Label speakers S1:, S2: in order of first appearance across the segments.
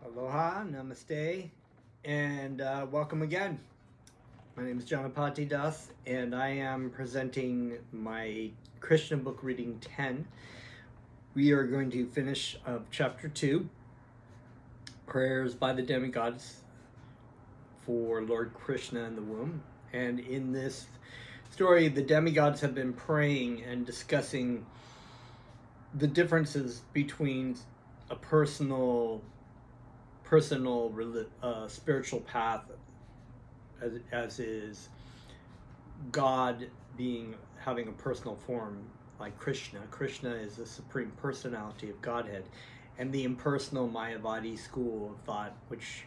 S1: Aloha, namaste, and welcome again. My name is Janapati Das, and I am presenting my Krishna book reading 10. We are going to finish chapter 2, Prayers by the Demigods for Lord Krishna in the womb. And in this story, the demigods have been praying and discussing the differences between a personal spiritual path, as is God having a personal form like Krishna. Krishna is the supreme personality of Godhead, and the impersonal Mayavadi school of thought, which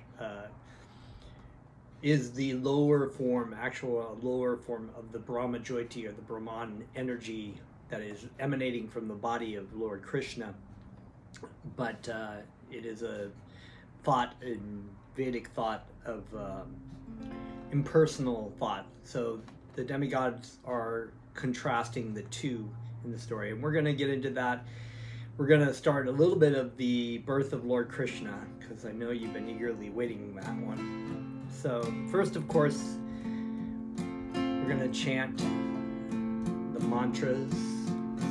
S1: is the lower form of the Brahma Jyoti, or the Brahman energy that is emanating from the body of Lord Krishna. But it is a thought in Vedic thought of impersonal thought. So the demigods are contrasting the two in the story, and we're going to get into that. We're going to start a little bit of the birth of Lord Krishna, because I know you've been eagerly waiting that one. So first, of course, we're going to chant the mantras.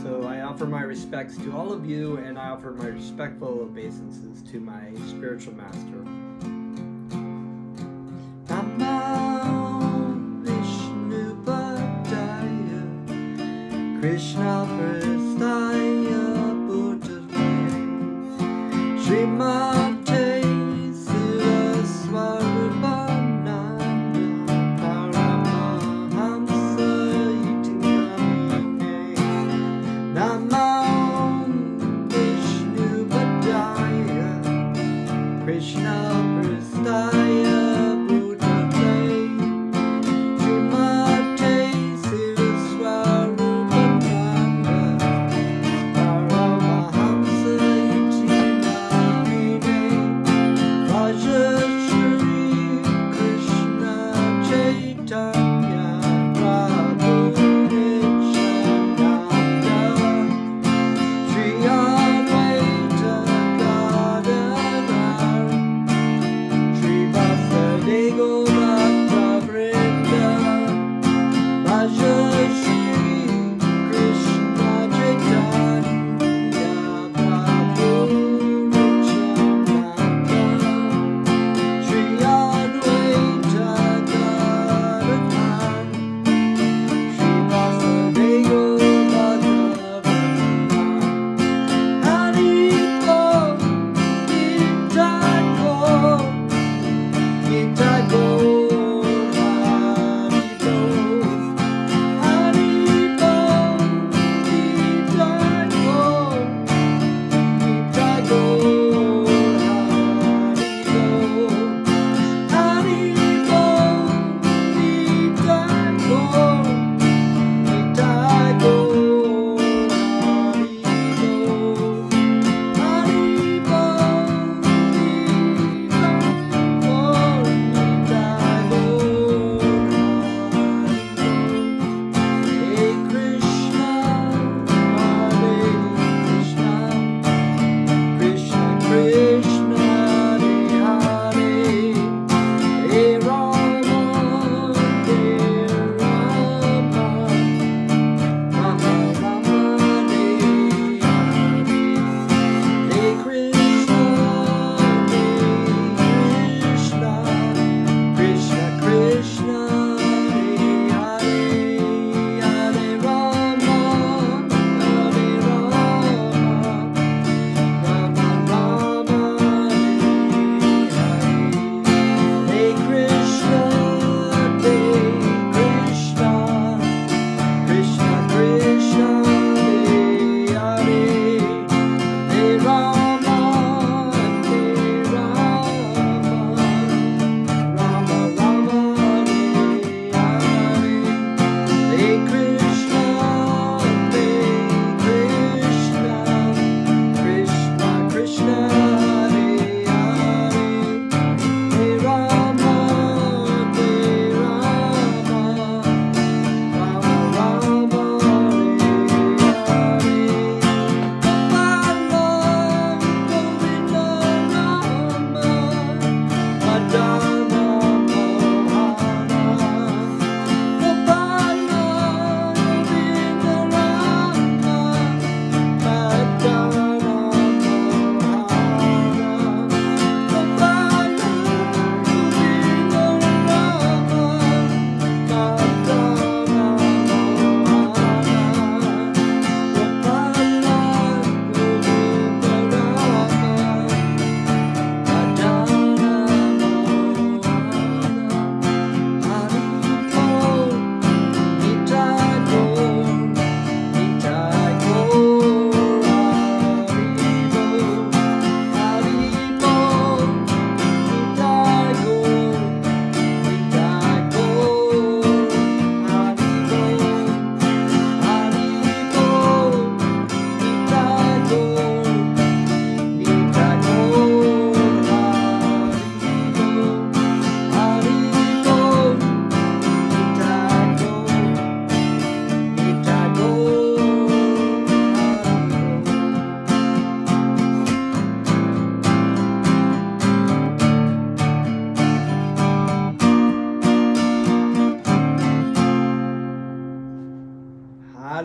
S1: So I offer my respects to all of you, and I offer my respectful obeisances to my spiritual master. Namo Vishnu Padaya Krishna Prestaya Bhutale Srimate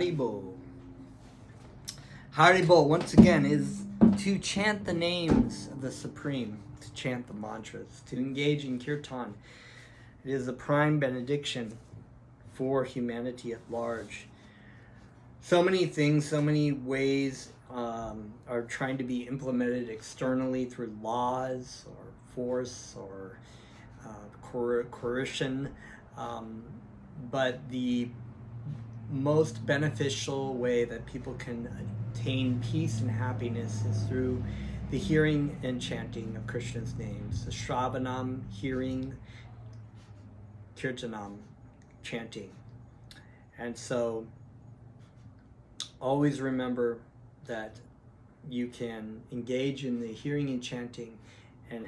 S1: Haribo. Haribo, once again, is to chant the names of the Supreme, to chant the mantras, to engage in kirtan. It is a prime benediction for humanity at large. So many things, so many ways are trying to be implemented externally through laws or force or coercion. But the most beneficial way that people can attain peace and happiness is through the hearing and chanting of Krishna's names. The Shravanam, hearing, Kirtanam, chanting. And so always remember that you can engage in the hearing and chanting and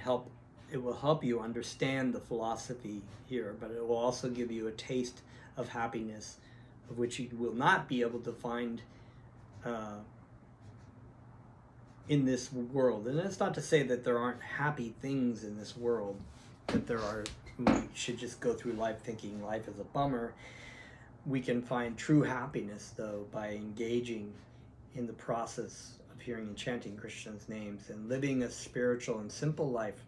S1: it will help you understand the philosophy here, but it will also give you a taste of happiness, of which you will not be able to find in this world. And that's not to say that there aren't happy things in this world, that we should just go through life thinking life is a bummer. We can find true happiness, though, by engaging in the process of hearing and chanting Krishna's names and living a spiritual and simple life.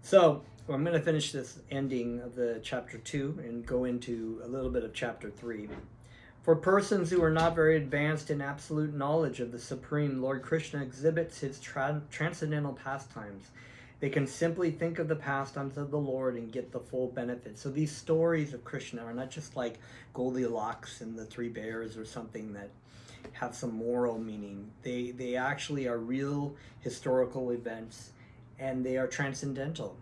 S1: So, I'm going to finish this ending of the chapter 2 and go into a little bit of chapter 3. For persons who are not very advanced in absolute knowledge of the Supreme, Lord Krishna exhibits his transcendental pastimes. They can simply think of the pastimes of the Lord and get the full benefit. So these stories of Krishna are not just like Goldilocks and the Three Bears or something that have some moral meaning. They actually are real historical events, and they are transcendental.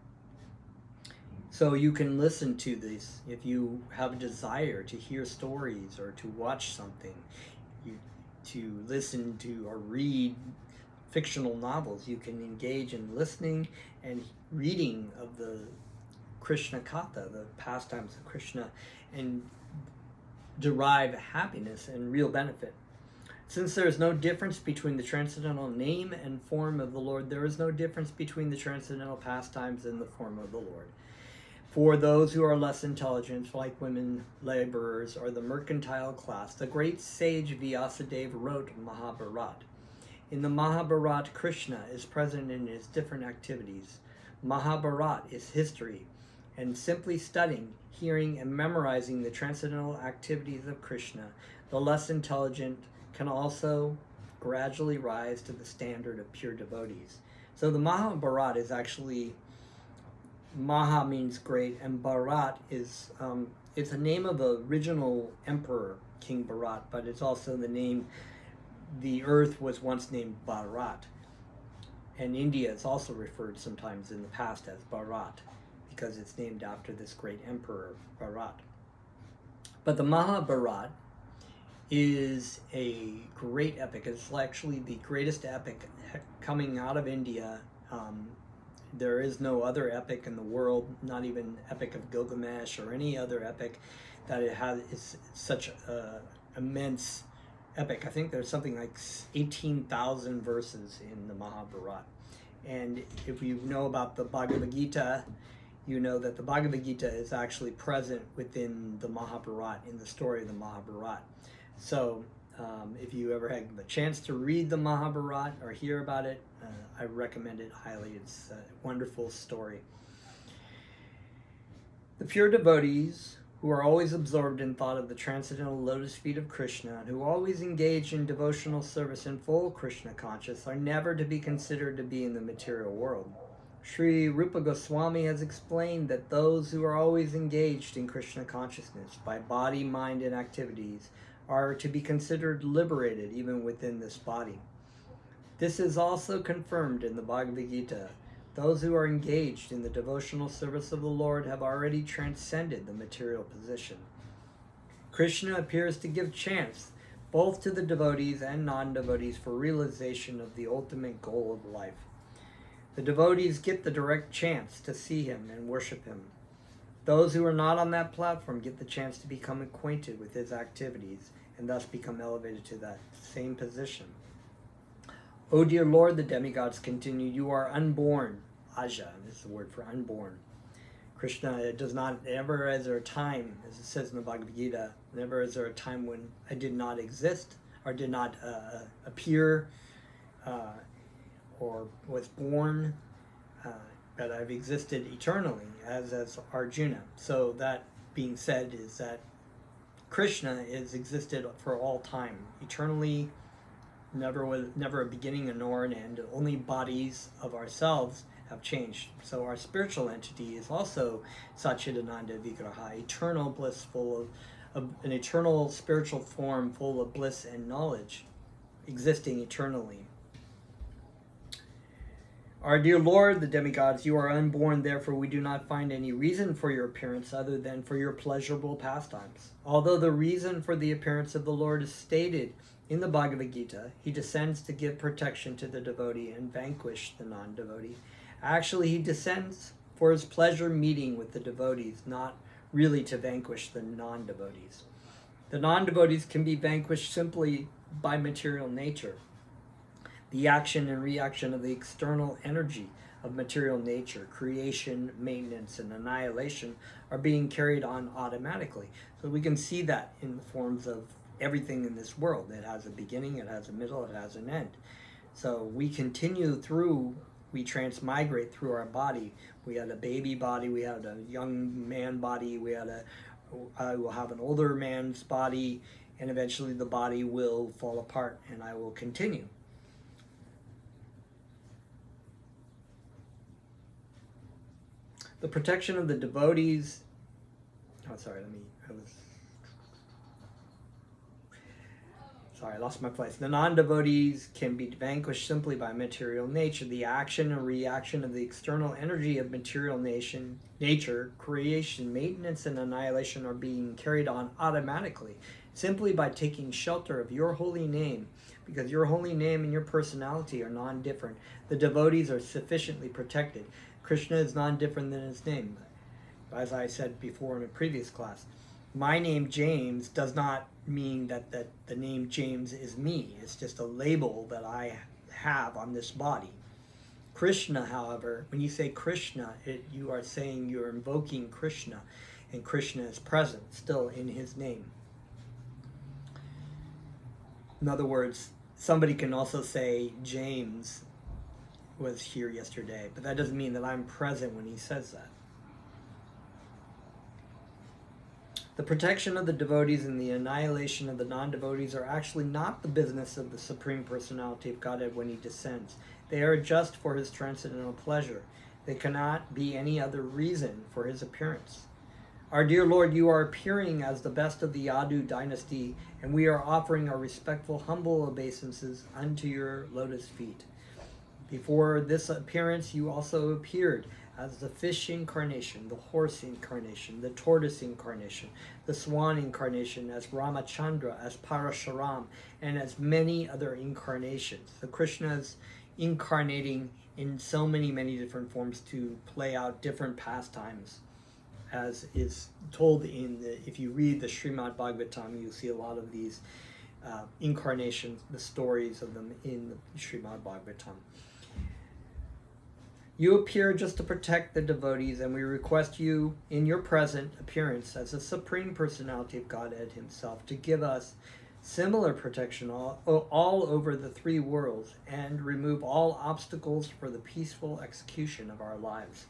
S1: So you can listen to these if you have a desire to hear stories or to watch something, to listen to or read fictional novels. You can engage in listening and reading of the Krishna Katha, the pastimes of Krishna, and derive happiness and real benefit. Since there is no difference between the transcendental name and form of the Lord, there is no difference between the transcendental pastimes and the form of the Lord. For those who are less intelligent, like women laborers or the mercantile class, the great sage Vyasadeva wrote Mahabharata. In the Mahabharata, Krishna is present in his different activities. Mahabharata is history, and simply studying, hearing, and memorizing the transcendental activities of Krishna, the less intelligent can also gradually rise to the standard of pure devotees. So the Mahabharata is actually, Maha means great, and Bharat is it's the name of the original emperor, King Bharat, but it's also the name, the earth was once named Bharat. And India is also referred sometimes in the past as Bharat, because it's named after this great emperor, Bharat. But the Mahabharata is a great epic. It's actually the greatest epic coming out of India. There is no other epic in the world, not even Epic of Gilgamesh or any other epic that is such an immense epic. I think there's something like 18,000 verses in the Mahabharata. And if you know about the Bhagavad Gita, you know that the Bhagavad Gita is actually present within the Mahabharata, in the story of the Mahabharata. So if you ever had the chance to read the Mahabharata or hear about it, I recommend it highly. It's a wonderful story. The pure devotees, who are always absorbed in thought of the transcendental lotus feet of Krishna, and who always engage in devotional service in full Krishna conscious, are never to be considered to be in the material world. Sri Rupa Goswami has explained that those who are always engaged in Krishna consciousness by body, mind, and activities are to be considered liberated even within this body. This is also confirmed in the Bhagavad Gita. Those who are engaged in the devotional service of the Lord have already transcended the material position. Krishna appears to give chance both to the devotees and non-devotees for realization of the ultimate goal of life. The devotees get the direct chance to see him and worship him. Those who are not on that platform get the chance to become acquainted with his activities and thus become elevated to that same position. O dear Lord, the demigods continue, you are unborn. Aja, this is the word for unborn. Krishna does not, never is there a time, as it says in the Bhagavad Gita, never is there a time when I did not exist or did not appear or was born, but I've existed eternally as Arjuna. So that being said is that Krishna is existed for all time, eternally, never a beginning nor an end. Only bodies of ourselves have changed. So our spiritual entity is also Satchidananda Vigraha, eternal bliss, full of an eternal spiritual form full of bliss and knowledge, existing eternally. Our dear Lord, the demigods, you are unborn, therefore we do not find any reason for your appearance other than for your pleasurable pastimes. Although the reason for the appearance of the Lord is stated in the Bhagavad Gita, he descends to give protection to the devotee and vanquish the non-devotee. Actually, he descends for his pleasure meeting with the devotees, not really to vanquish the non-devotees. The non-devotees can be vanquished simply by material nature. The action and reaction of the external energy of material nature, creation, maintenance, and annihilation, are being carried on automatically. So we can see that in the forms of everything in this world. It has a beginning, it has a middle, it has an end. So we continue through, we transmigrate through our body. We had a baby body, we had a young man body, we'll have an older man's body, and eventually the body will fall apart and I will continue. The protection of the devotees, I lost my place. The non-devotees can be vanquished simply by material nature. The action and reaction of the external energy of material nature, creation, maintenance, and annihilation are being carried on automatically, simply by taking shelter of your holy name. Because your holy name and your personality are non-different, the devotees are sufficiently protected. Krishna is non-different than his name. As I said before in a previous class, my name James does not mean that the name James is me. It's just a label that I have on this body. Krishna, however, when you say Krishna, you are saying you're invoking Krishna, and Krishna is present still in his name. In other words, somebody can also say James was here yesterday, but that doesn't mean that I'm present when he says that. The protection of the devotees and the annihilation of the non-devotees are actually not the business of the Supreme Personality of Godhead when he descends. They are just for his transcendental pleasure. They cannot be any other reason for his appearance. Our dear Lord, you are appearing as the best of the Yadu dynasty, and we are offering our respectful, humble obeisances unto your lotus feet. Before this appearance, you also appeared as the fish incarnation, the horse incarnation, the tortoise incarnation, the swan incarnation, as Ramachandra, as Parashuram, and as many other incarnations. So Krishna is incarnating in so many different forms to play out different pastimes, as is told if you read the Srimad Bhagavatam, you'll see a lot of these incarnations, the stories of them in the Srimad Bhagavatam. You appear just to protect the devotees, and we request you, in your present appearance as the Supreme Personality of Godhead himself, to give us similar protection all over the three worlds, and remove all obstacles for the peaceful execution of our lives.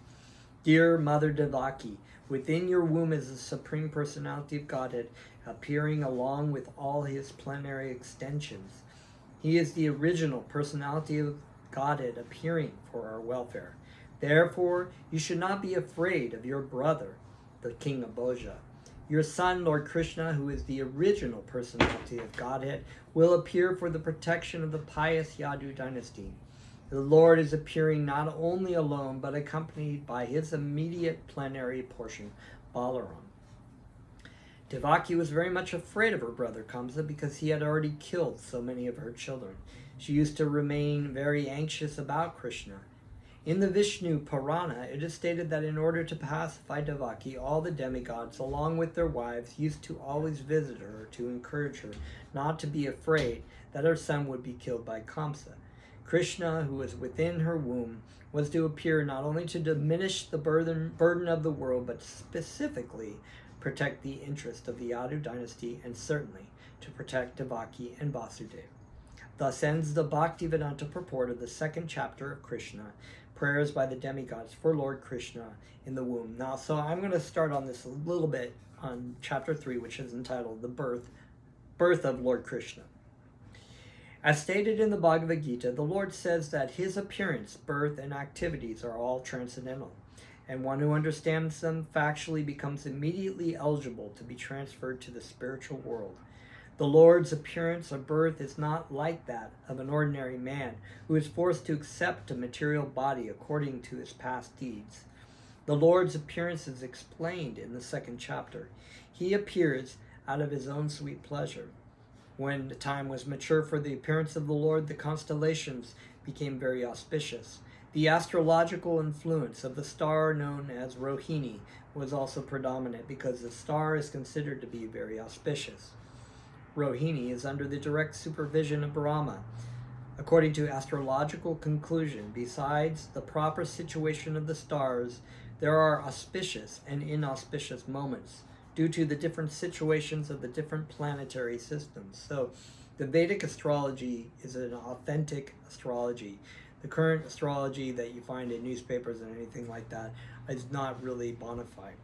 S1: Dear Mother Devaki, within your womb is the Supreme Personality of Godhead, appearing along with all his plenary extensions. He is the original Personality of Godhead appearing for our welfare. Therefore, you should not be afraid of your brother, the King of Bhoja. Your son, Lord Krishna, who is the original Personality of Godhead, will appear for the protection of the pious Yadu dynasty. The Lord is appearing not only alone, but accompanied by his immediate plenary portion, Balaram. Devaki was very much afraid of her brother Kamsa because he had already killed so many of her children. She used to remain very anxious about Krishna. In the Vishnu Purana, it is stated that in order to pacify Devaki, all the demigods, along with their wives, used to always visit her to encourage her not to be afraid that her son would be killed by Kamsa. Krishna, who was within her womb, was to appear not only to diminish the burden of the world, but specifically protect the interest of the Yadu dynasty, and certainly to protect Devaki and Vasudeva. Thus ends the Bhaktivedanta purport of the second chapter of Krishna, prayers by the demigods for Lord Krishna in the womb. Now, so I'm going to start on this a little bit on chapter 3, which is entitled The Birth of Lord Krishna. As stated in the Bhagavad Gita, the Lord says that his appearance, birth, and activities are all transcendental, and one who understands them factually becomes immediately eligible to be transferred to the spiritual world. The Lord's appearance or birth is not like that of an ordinary man who is forced to accept a material body according to his past deeds. The Lord's appearance is explained in the second chapter. He appears out of his own sweet pleasure. When the time was mature for the appearance of the Lord, the constellations became very auspicious. The astrological influence of the star known as Rohini was also predominant because the star is considered to be very auspicious. Rohini is under the direct supervision of Brahma. According to astrological conclusion, besides the proper situation of the stars, there are auspicious and inauspicious moments due to the different situations of the different planetary systems. So the Vedic astrology is an authentic astrology. The current astrology that you find in newspapers and anything like that is not really bona fide.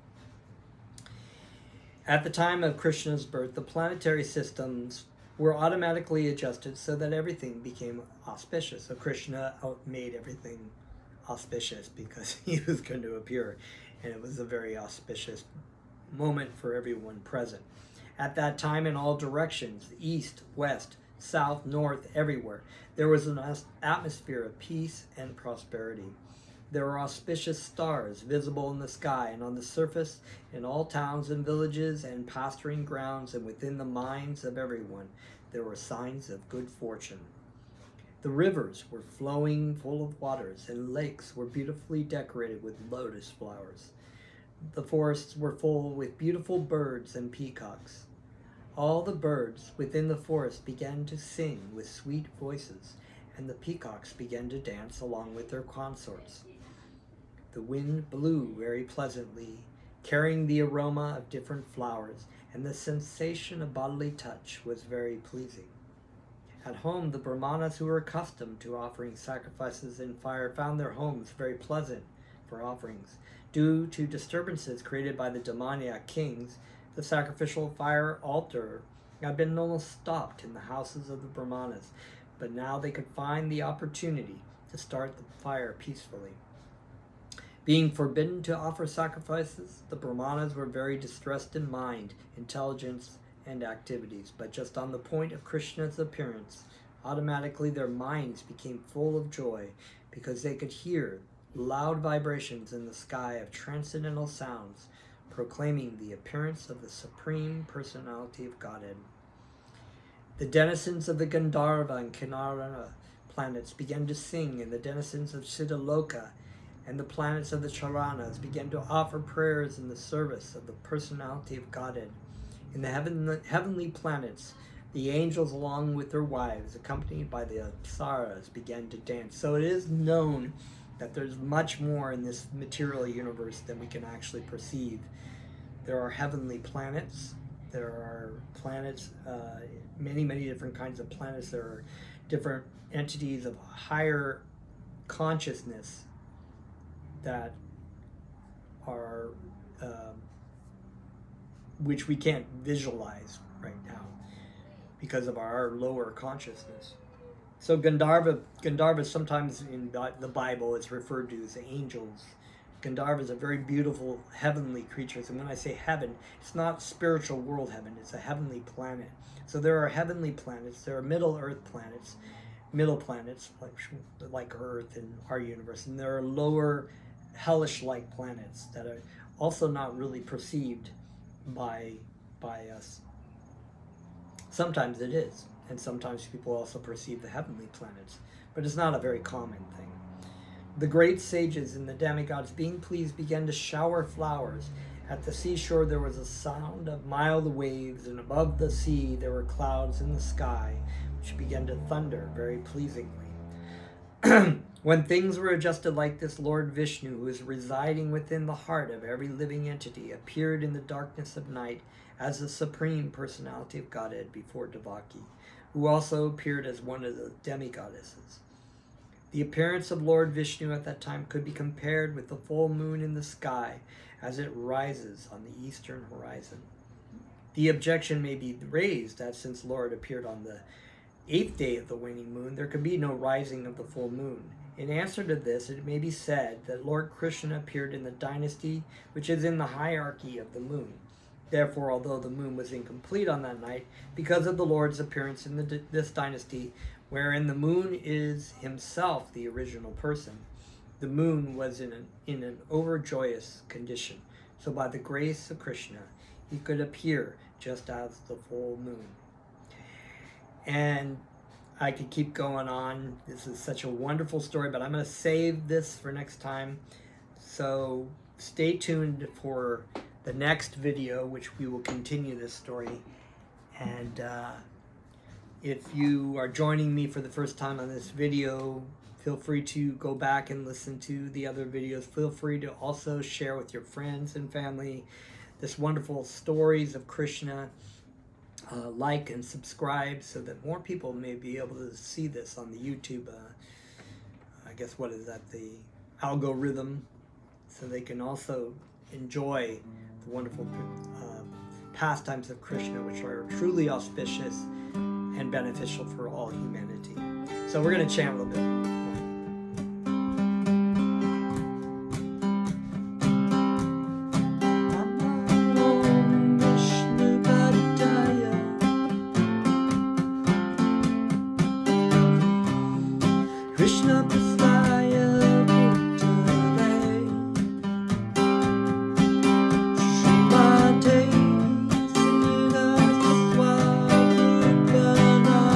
S1: At the time of Krishna's birth, the planetary systems were automatically adjusted so that everything became auspicious. So Krishna made everything auspicious because he was going to appear, and it was a very auspicious moment for everyone present. At that time, in all directions, east, west, south, north, everywhere, there was an atmosphere of peace and prosperity. There were auspicious stars visible in the sky and on the surface in all towns and villages and pasturing grounds, and within the minds of everyone there were signs of good fortune. The rivers were flowing full of waters, and lakes were beautifully decorated with lotus flowers. The forests were full with beautiful birds and peacocks. All the birds within the forest began to sing with sweet voices, and the peacocks began to dance along with their consorts. The wind blew very pleasantly, carrying the aroma of different flowers, and the sensation of bodily touch was very pleasing. At home, the Brahmanas who were accustomed to offering sacrifices in fire found their homes very pleasant for offerings. Due to disturbances created by the demoniac kings, the sacrificial fire altar had been almost stopped in the houses of the Brahmanas, but now they could find the opportunity to start the fire peacefully. Being forbidden to offer sacrifices, the Brahmanas were very distressed in mind, intelligence, and activities, but just on the point of Krishna's appearance, automatically their minds became full of joy because they could hear loud vibrations in the sky of transcendental sounds proclaiming the appearance of the Supreme Personality of Godhead. The denizens of the Gandharva and Kinara planets began to sing, and the denizens of Siddhaloka and the planets of the Charanas began to offer prayers in the service of the Personality of Godhead. In the heavenly planets, the angels, along with their wives, accompanied by the Apsaras, began to dance. So it is known that there's much more in this material universe than we can actually perceive. There are heavenly planets. There are planets, many different kinds of planets. There are different entities of higher consciousness that are, which we can't visualize right now because of our lower consciousness. So Gandharva sometimes in the Bible is referred to as angels. Gandharvas are very beautiful heavenly creatures, and when I say heaven, it's not spiritual world heaven, it's a heavenly planet. So there are heavenly planets, there are middle planets like Earth and our universe, and there are lower hellish-like planets that are also not really perceived by us. Sometimes it is, and sometimes people also perceive the heavenly planets, but it's not a very common thing. The great sages and the demigods, being pleased, began to shower flowers. At the seashore there was a sound of mild waves, and above the sea there were clouds in the sky, which began to thunder very pleasingly. When things were adjusted like this, Lord Vishnu, who is residing within the heart of every living entity, appeared in the darkness of night as the Supreme Personality of Godhead before Devaki, who also appeared as one of the demigoddesses. The appearance of Lord Vishnu at that time could be compared with the full moon in the sky as it rises on the eastern horizon. The objection may be raised that since Lord appeared on the 8th day of the waning moon, there could be no rising of the full moon. In answer to this, it may be said that Lord Krishna appeared in the dynasty which is in the hierarchy of the moon. Therefore, although the moon was incomplete on that night, because of the Lord's appearance in this dynasty, wherein the moon is himself the original person, the moon was in an overjoyous condition. So by the grace of Krishna, he could appear just as the full moon. And I could keep going on. This is such a wonderful story, but I'm going to save this for next time. So stay tuned for the next video, which we will continue this story. And if you are joining me for the first time on this video, feel free to go back and listen to the other videos. Feel free to also share with your friends and family this wonderful stories of Krishna. Like and subscribe so that more people may be able to see this on the YouTube, I guess, what is that, the algorithm, so they can also enjoy the wonderful pastimes of Krishna, which are truly auspicious and beneficial for all humanity. So we're going to chant a little bit. Krishna Prasthaya Bhutale Shumate Siddha Sattva Bhutananda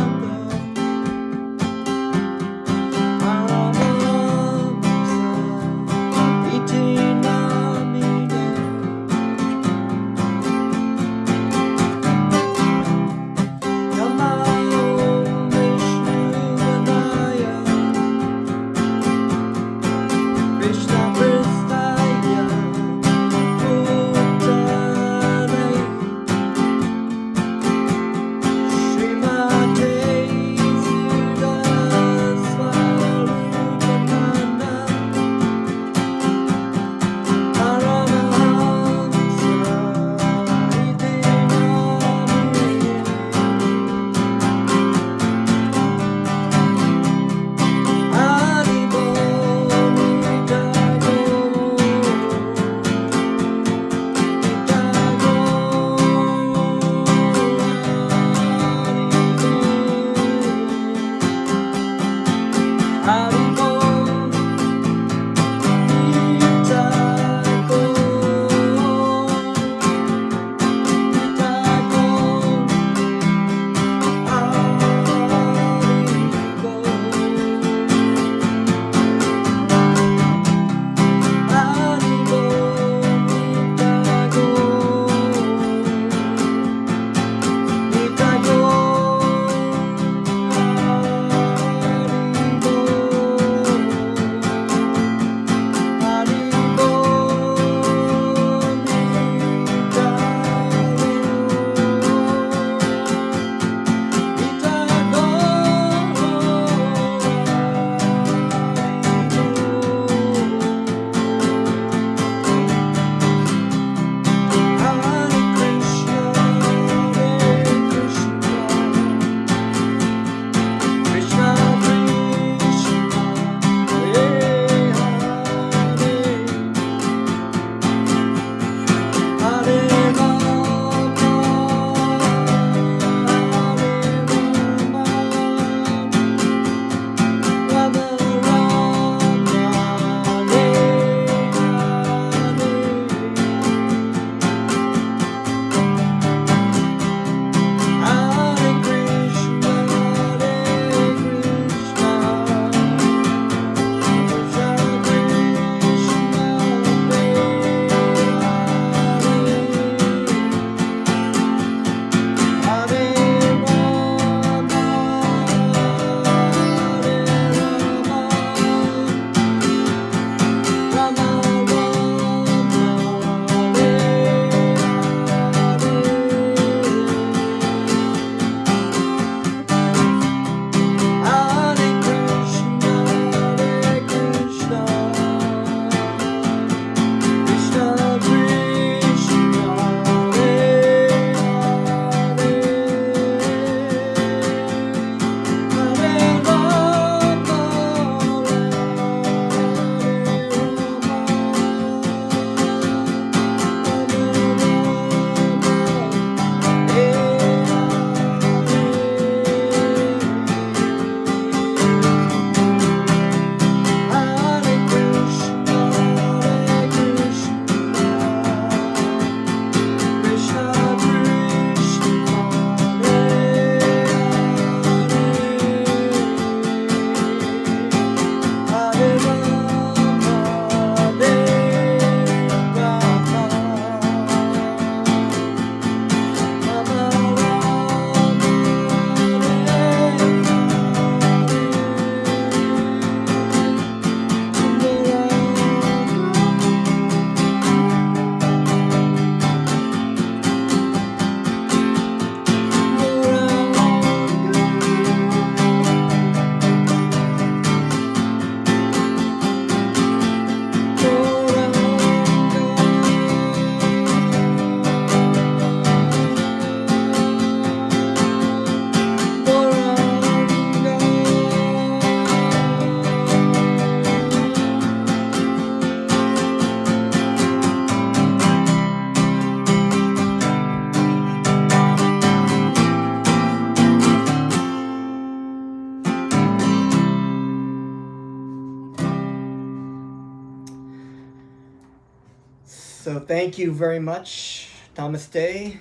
S1: So thank you very much, Namaste,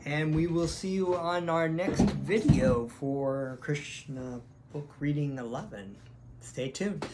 S1: and we will see you on our next video for Krishna Book Reading 11. Stay tuned.